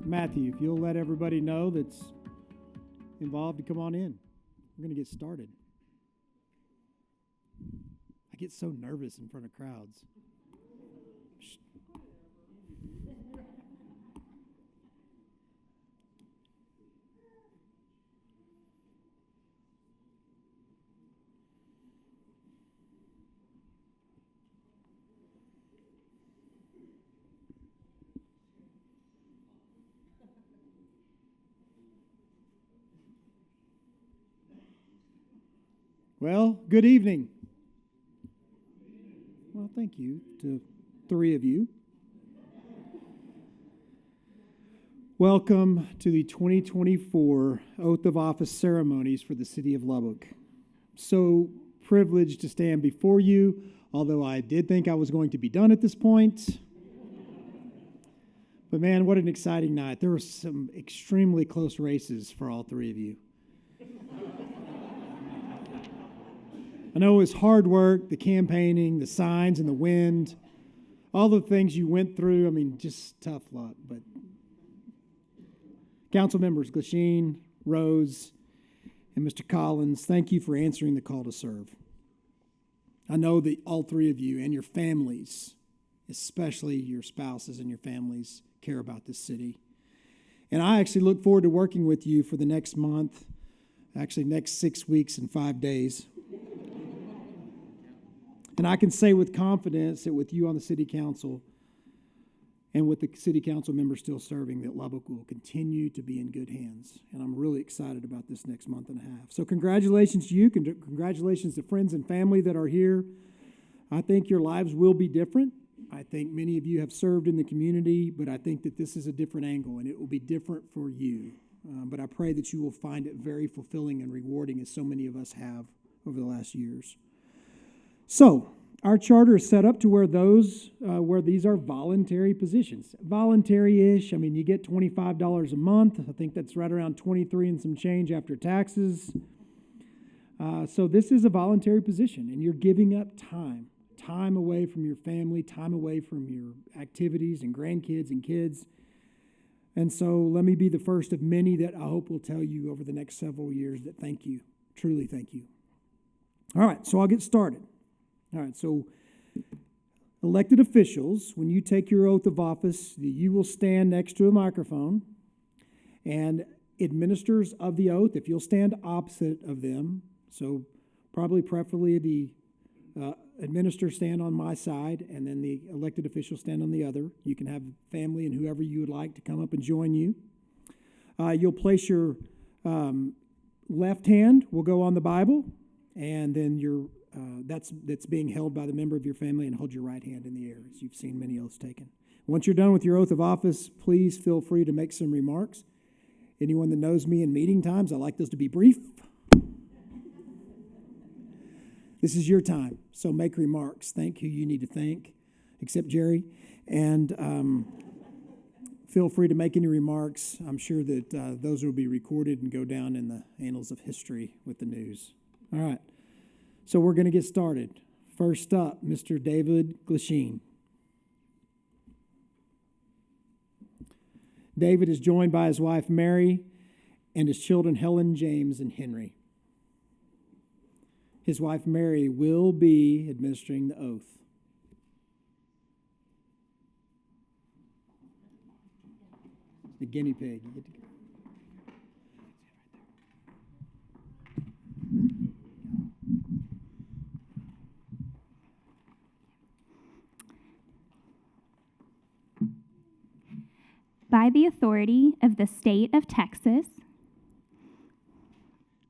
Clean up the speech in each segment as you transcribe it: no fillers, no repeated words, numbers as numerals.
Matthew, if you'll let everybody know that's involved to come on in. We're going to get started. I get so nervous in front of crowds. Well, good evening. Well, thank you to three of you. Welcome to the 2024 Oath of Office ceremonies for the City of Lubbock. So privileged to stand before you, although I did think I was going to be done at this point. But man, what an exciting night. There were some extremely close races for all three of you. I know it was hard work, the campaigning, the signs and the wind, all the things you went through. I mean, just tough luck. But council members Glasheen, Rose, and Mr. Collins, thank you for answering the call to serve. I know that all three of you and your families, especially your spouses and your families, care about this city. And I actually look forward to working with you for the next month, actually next 6 weeks and 5 days. And I can say with confidence that with you on the city council and with the city council members still serving, that Lubbock will continue to be in good hands. And I'm really excited about this next month and a half. So congratulations to you. Congratulations to friends and family that are here. I think your lives will be different. I think many of you have served in the community, but I think that this is a different angle and it will be different for you. But I pray that you will find it very fulfilling and rewarding, as so many of us have over the last years. So, our charter is set up to where these are voluntary positions. Voluntary-ish, I mean, you get $25 a month. I think that's right around 23 and some change after taxes. So this is a voluntary position, and you're giving up time away from your family, time away from your activities and grandkids and kids. And so let me be the first of many that I hope will tell you over the next several years that thank you, truly thank you. All right, so I'll get started. All right, so elected officials, when you take your oath of office, you will stand next to a microphone, and administrators of the oath, if you'll stand opposite of them, so preferably the administrator stand on my side, and then the elected official stand on the other. You can have family and whoever you would like to come up and join you. You'll place your left hand will go on the Bible, and then your that's being held by the member of your family, and hold your right hand in the air, as you've seen many oaths taken. Once you're done with your oath of office, please feel free to make some remarks. Anyone that knows me in meeting times, I like those to be brief. This is your time, so make remarks. Thank who you need to thank, except Jerry. And feel free to make any remarks. I'm sure that those will be recorded and go down in the annals of history with the news. All right. So we're going to get started. First up, Mr. David Glasheen. David is joined by his wife, Mary, and his children, Helen, James, and Henry. His wife, Mary, will be administering the oath. The guinea pig. You get to go. By the authority of the state of Texas.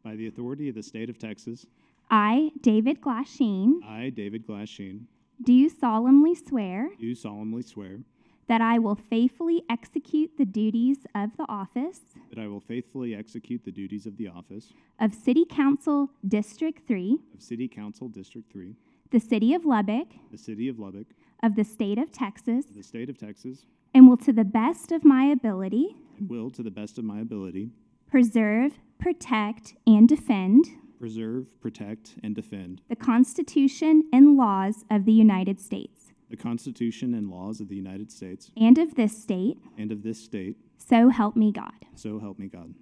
By the authority of the state of Texas. I, David Glasheen. I, David Glasheen. Do solemnly swear. Do solemnly swear. That I will faithfully execute the duties of the office. That I will faithfully execute the duties of the office. Of City Council District 3. Of City Council District 3. The City of Lubbock. The City of Lubbock. Of the state of Texas. Of the state of Texas. And will to the best of my ability. And will to the best of my ability. Preserve, protect, and defend. Preserve, protect, and defend. The Constitution and laws of the United States. The Constitution and laws of the United States. And of this state. And of this state. So help me God. So help me God.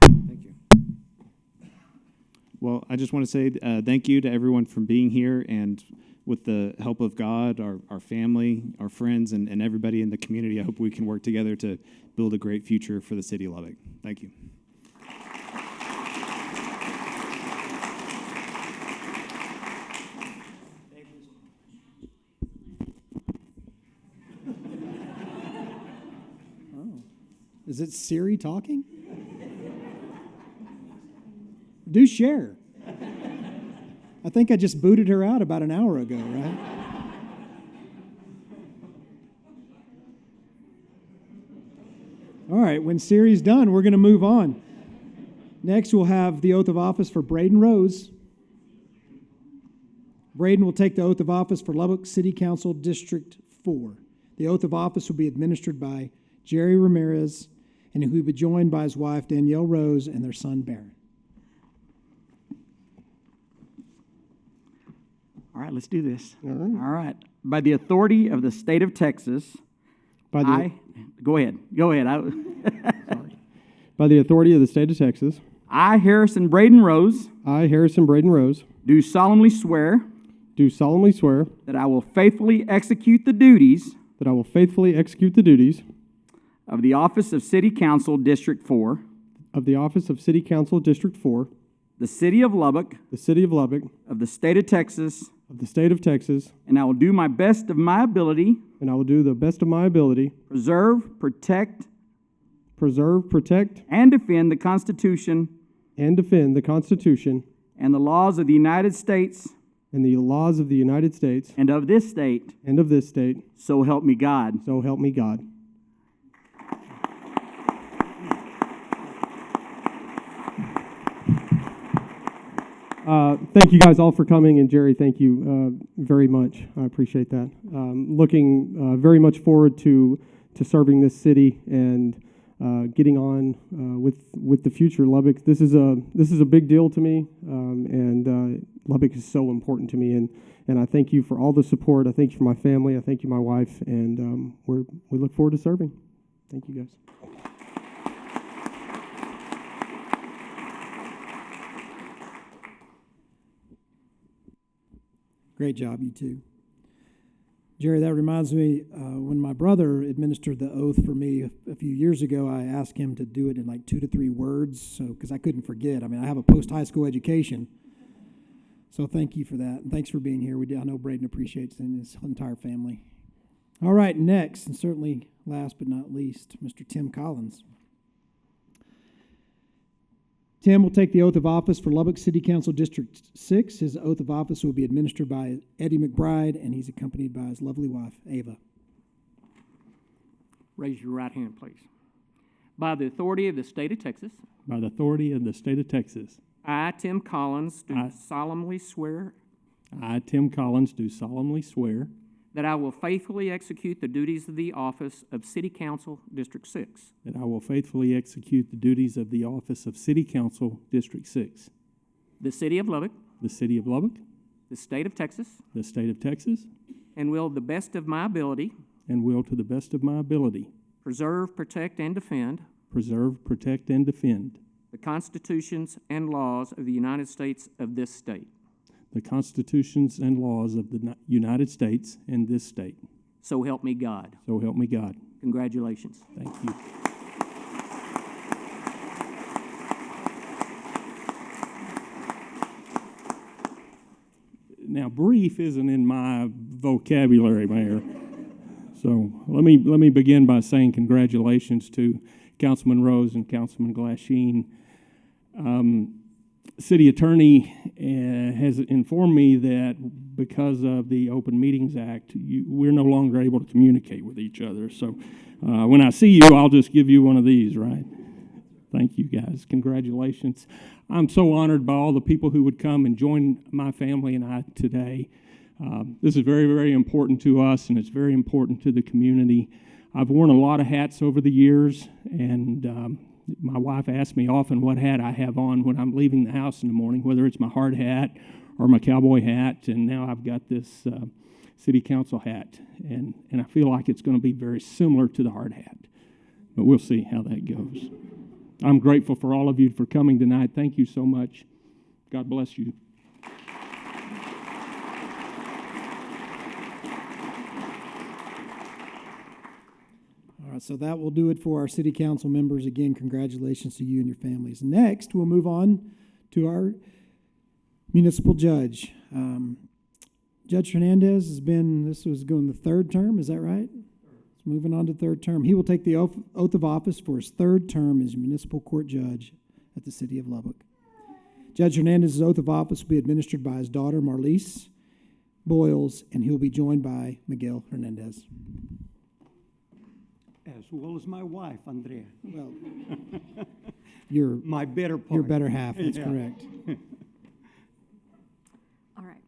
Thank you. Well, I just want to say thank you to everyone for being here, and with the help of God, our family, our friends, and everybody in the community, I hope we can work together to build a great future for the city of Lubbock. Thank you. Is it Siri talking? Do share. I think I just booted her out about an hour ago, right? All right, when Siri's done, we're going to move on. Next, we'll have the oath of office for Braden Rose. Braden will take the oath of office for Lubbock City Council District 4. The oath of office will be administered by Jerry Ramirez, and he will be joined by his wife, Danielle Rose, and their son, Barron. All right, let's do this. All right. By the authority of the state of Texas, Go ahead. Sorry. By the authority of the state of Texas, I, Harrison Braden Rose, I, Harrison Braden Rose, do solemnly swear do solemnly swear that I will faithfully execute the duties that I will faithfully execute the duties of the office of City Council District 4, of the office of City Council District 4, the city of Lubbock, the city of Lubbock, of the state of Texas, of the state of Texas, and I will do my best of my ability, and I will do the best of my ability, preserve, protect, and defend the Constitution and defend the Constitution and the laws of the United States and the laws of the United States and of this state, and of this state, so help me God. so help me God. Thank you guys all for coming, and Jerry, thank you very much. I appreciate that. Looking very much forward to serving this city and getting on with the future. Lubbock, this is a big deal to me, and Lubbock is so important to me, and I thank you for all the support. I thank you for my family. I thank you, my wife, and we look forward to serving. Thank you, guys. Great job, you two. Jerry, that reminds me, when my brother administered the oath for me a few years ago, I asked him to do it in like 2 to 3 words, because I couldn't forget. I mean, I have a post-high school education, so thank you for that. And thanks for being here. I know Braden appreciates it and his entire family. All right, next, and certainly last but not least, Mr. Tim Collins. Tim will take the oath of office for Lubbock City Council District 6. His oath of office will be administered by Eddie McBride, and he's accompanied by his lovely wife, Ava. Raise your right hand, please. By the authority of the state of Texas, By the authority of the state of Texas, I, Tim Collins, do I- solemnly swear I, Tim Collins, do solemnly swear that I will faithfully execute the duties of the office of City Council District 6, that I will faithfully execute the duties of the office of City Council District 6, the city of Lubbock, the city of Lubbock, the state of Texas, the state of Texas, and will, to the best of my ability, and will, to the best of my ability, preserve, protect, and defend preserve, protect, and defend the constitutions and laws of the United States of this state. the constitutions and laws of the United States and this state. So help me God. So help me God. Congratulations. Thank you. Now, brief isn't in my vocabulary, Mayor. So let me begin by saying congratulations to Councilman Rose and Councilman Glasheen. City Attorney has informed me that because of the Open Meetings Act, we're no longer able to communicate with each other. So when I see you, I'll just give you one of these, right? Thank you, guys. Congratulations. I'm so honored by all the people who would come and join my family and I today. This is very, very important to us, and it's very important to the community. I've worn a lot of hats over the years, and My wife asks me often what hat I have on when I'm leaving the house in the morning, whether it's my hard hat or my cowboy hat, and now I've got this city council hat, and I feel like it's going to be very similar to the hard hat, but we'll see how that goes. I'm grateful for all of you for coming tonight. Thank you so much. God bless you. All right, so that will do it for our city council members. Again, congratulations to you and your families. Next, we'll move on to our municipal judge. Judge Hernandez this was going the third term, is that right? It's moving on to third term. He will take the oath of office for his third term as municipal court judge at the city of Lubbock. Judge Hernandez's oath of office will be administered by his daughter, Marlise Boyles, and he'll be joined by Miguel Hernandez. As well as my wife, Andrea. Well, you're My better part. your better half, that's Yeah. correct. All right.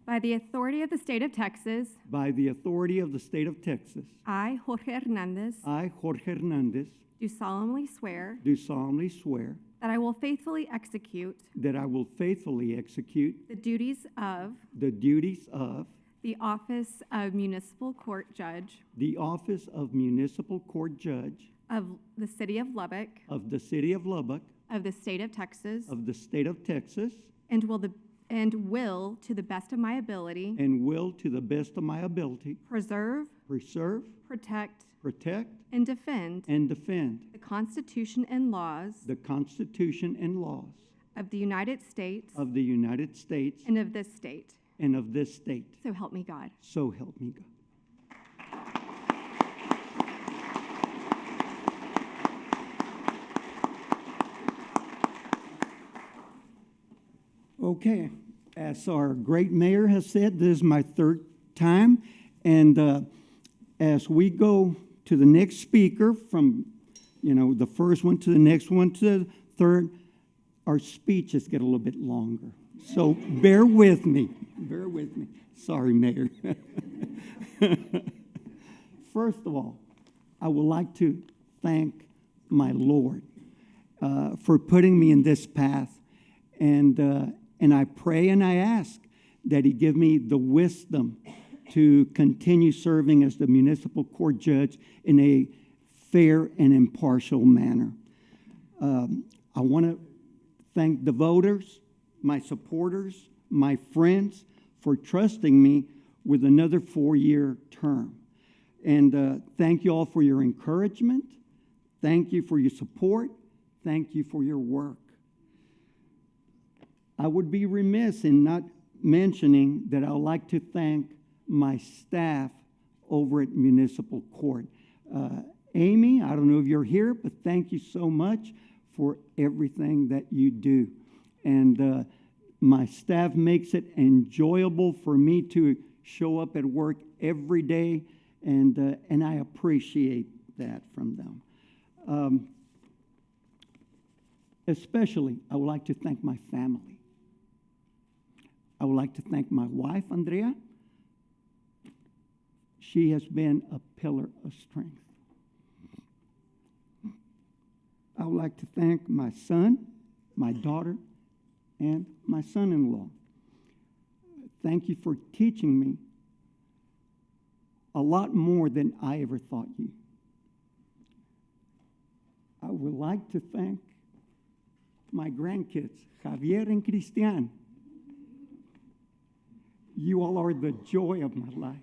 By the authority of the state of Texas, By the authority of the state of Texas, I, Jorge Hernandez, I, Jorge Hernandez, do solemnly swear do solemnly swear that I will faithfully execute that I will faithfully execute the duties of the duties of the office of municipal court judge the office of municipal court judge of the city of Lubbock, of the city of Lubbock, of the state of Texas, of the state of Texas, and will, to the best of my ability, and will, to the best of my ability, preserve, preserve, protect, protect, and defend and defend the Constitution and laws the Constitution and laws of the United States of the United States and of this state. and of this state. So help me God. So help me God. Okay, as our great mayor has said, this is my third time, and as we go to the next speaker, from the first one to the next one to the third, our speeches get a little bit longer. So bear with me. Bear with me. Sorry, Mayor. First of all, I would like to thank my Lord for putting me in this path. And I pray and I ask that He give me the wisdom to continue serving as the municipal court judge in a fair and impartial manner. I want to thank the voters, my supporters, my friends for trusting me with another 4-year term. And thank you all for your encouragement. Thank you for your support. Thank you for your work. I would be remiss in not mentioning that I would like to thank my staff over at Municipal Court. Amy, I don't know if you're here, but thank you so much for everything that you do. And my staff makes it enjoyable for me to show up at work every day, and I appreciate that from them. Especially, I would like to thank my family. I would like to thank my wife, Andrea. She has been a pillar of strength. I would like to thank my son, my daughter, and my son-in-law. Thank you for teaching me a lot more than I ever thought you. I would like to thank my grandkids, Javier and Cristian. You all are the joy of my life.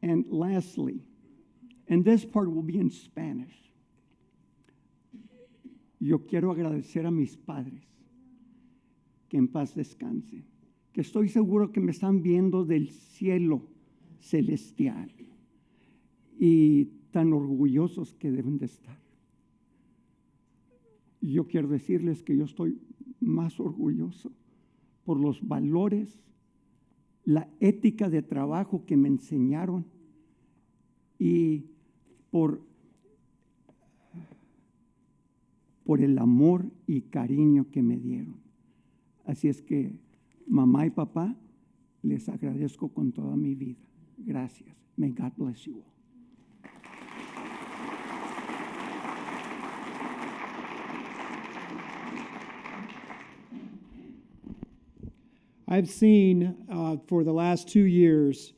And lastly, and this part will be in Spanish, yo quiero agradecer a mis padres, que en paz descansen, que estoy seguro que me están viendo del cielo celestial y tan orgullosos que deben de estar. Yo quiero decirles que yo estoy más orgulloso por los valores, la ética de trabajo que me enseñaron y por el amor y cariño que me dieron. Así es que, mamá y papá, les agradezco con toda mi vida. Gracias. May God bless you all. I've seen for the last 2 years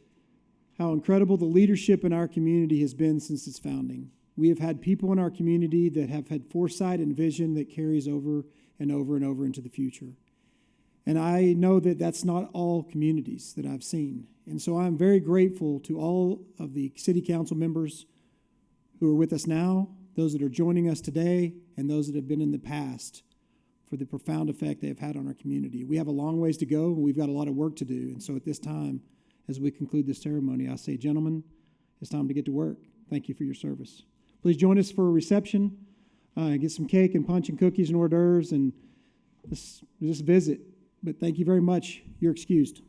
how incredible the leadership in our community has been since its founding. We have had people in our community that have had foresight and vision that carries over and over and over into the future. And I know that that's not all communities that I've seen. And so I'm very grateful to all of the city council members who are with us now, those that are joining us today, and those that have been in the past for the profound effect they have had on our community. We have a long ways to go, and we've got a lot of work to do. And so at this time, as we conclude this ceremony, I say, gentlemen, it's time to get to work. Thank you for your service. Please join us for a reception. Get some cake and punch and cookies and hors d'oeuvres, and just visit. But thank you very much. You're excused.